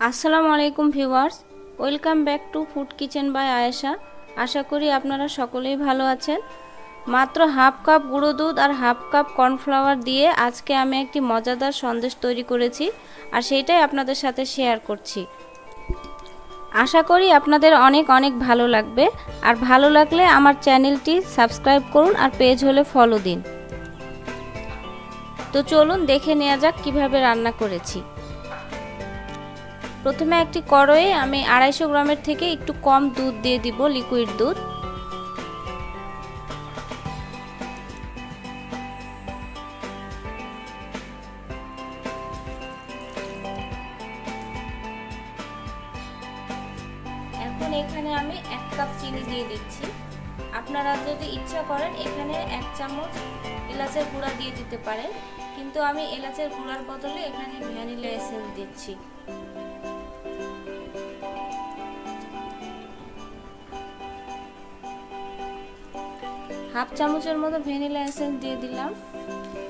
আসসালামু আলাইকুম viewers, welcome back to food kitchen by Ayesha. আশা করি আপনারা সকলেই ভালো আছেন। মাত্র হাফ কাপ গুঁড়ো দুধ আর হাফ কাপ কর্নফ্লাওয়ার দিয়ে আজকে আমি একটি মজাদার সন্দেশ তৈরি করেছি, আর সেইটাই আপনাদের সাথে শেয়ার করছি। আশা করি আপনাদের অনেক অনেক ভালো লাগবে, আর ভালো লাগলে আমার চ্যানেলটি সাবস্ক্রাইব করুন আর পেজ হলে ফলো দিন। তো চলুন দেখে নেওয়া যাক কিভাবে রান্না করেছি। প্রথমে একটি কড়াইয়ে আমি 250 গ্রামের থেকে একটু কম দুধ দিয়ে দিব, লিকুইড দুধ। এখন এখানে আমি 1 কাপ চিনি দিয়ে দিচ্ছি। আপনারা যদি ইচ্ছা করেন এখানে 1 চামচ এলাচের গুঁড়া দিয়ে দিতে পারেন, কিন্তু আমি এলাচের গুঁড়ার বদলে এখানে ভ্যানিলা এসেন্স দিচ্ছি। হাফ চামচের মতো ভ্যানিলা এসেন্স দিয়ে দিলাম।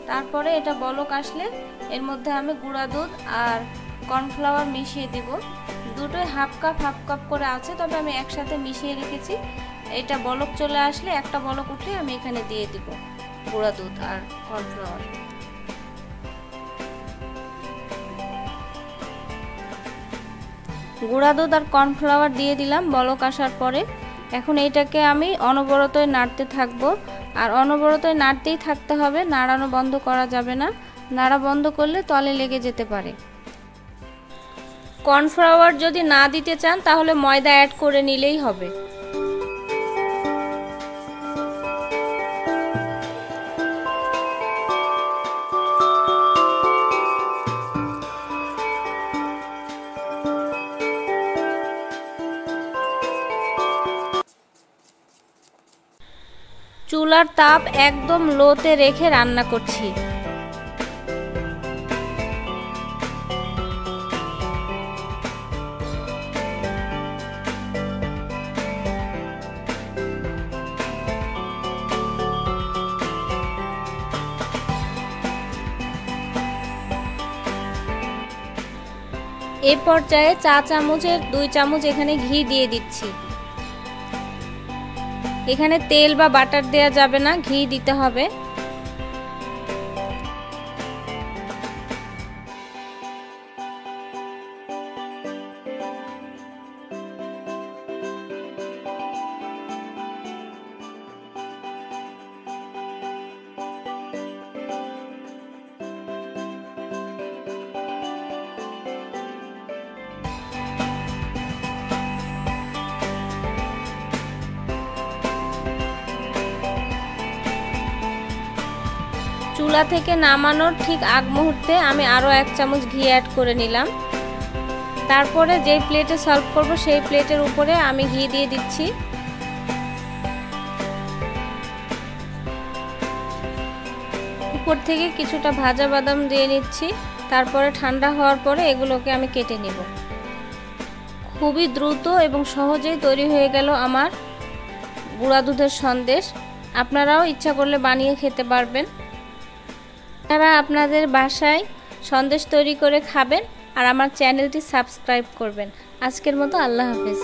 তারপরে এটা বলক আসলে এর মধ্যে আমি গুঁড়া দুধ আর কর্নফ্লাওয়ার মিশিয়ে দিব। দুটোই হাফ কাপ করে আছে, তবে আমি একসাথে মিশিয়ে রেখেছি। এটা বলক চলে আসলে, একটা বলক উঠলে আমি এখানে দিয়ে দিব গুঁড়া দুধ আর কর্নফ্লাওয়ার। গুঁড়া দুধ আর কর্নফ্লাওয়ার দিয়ে দিলাম বলক আসার পরে। এখন এইটাকে আমি অনবরতই নাড়তে থাকবো, আর অনবরতই নাড়তেই থাকতে হবে, নাড়ানো বন্ধ করা যাবে না। নাড়া বন্ধ করলে তলে লেগে যেতে পারে। কর্নফ্লাওয়ার যদি না দিতে চান তাহলে ময়দা অ্যাড করে নিলেই হবে। চুলার তাপ একদম লোতে রেখে রান্না করছি। এই পর্যায়ে চা চামচের 2 চামচ এখানে ঘি দিয়ে দিচ্ছি। এখানে তেল বা বাটার দেয়া যাবে না, ঘি দিতে হবে। চুলা থেকে নামানোর ঠিক আগ মুহূর্তে আমি আরও 1 চামচ ঘি অ্যাড করে নিলাম। তারপরে যেই প্লেটে সার্ভ করব সেই প্লেটের উপরে আমি ঘি দিয়ে দিচ্ছি। উপর থেকে কিছুটা ভাজা বাদাম দিয়ে নিচ্ছি। তারপরে ঠান্ডা হওয়ার পরে এগুলোকে আমি কেটে নেব। খুবই দ্রুত এবং সহজেই তৈরি হয়ে গেল আমার গুঁড়া দুধের সন্দেশ। আপনারাও ইচ্ছা করলে বানিয়ে খেতে পারবেন। আপনারা আপনাদের বাসায় সন্দেশ তৈরি করে খাবেন আর আমার চ্যানেলটি সাবস্ক্রাইব করবেন। আজকের মতো আল্লাহ হাফেজ।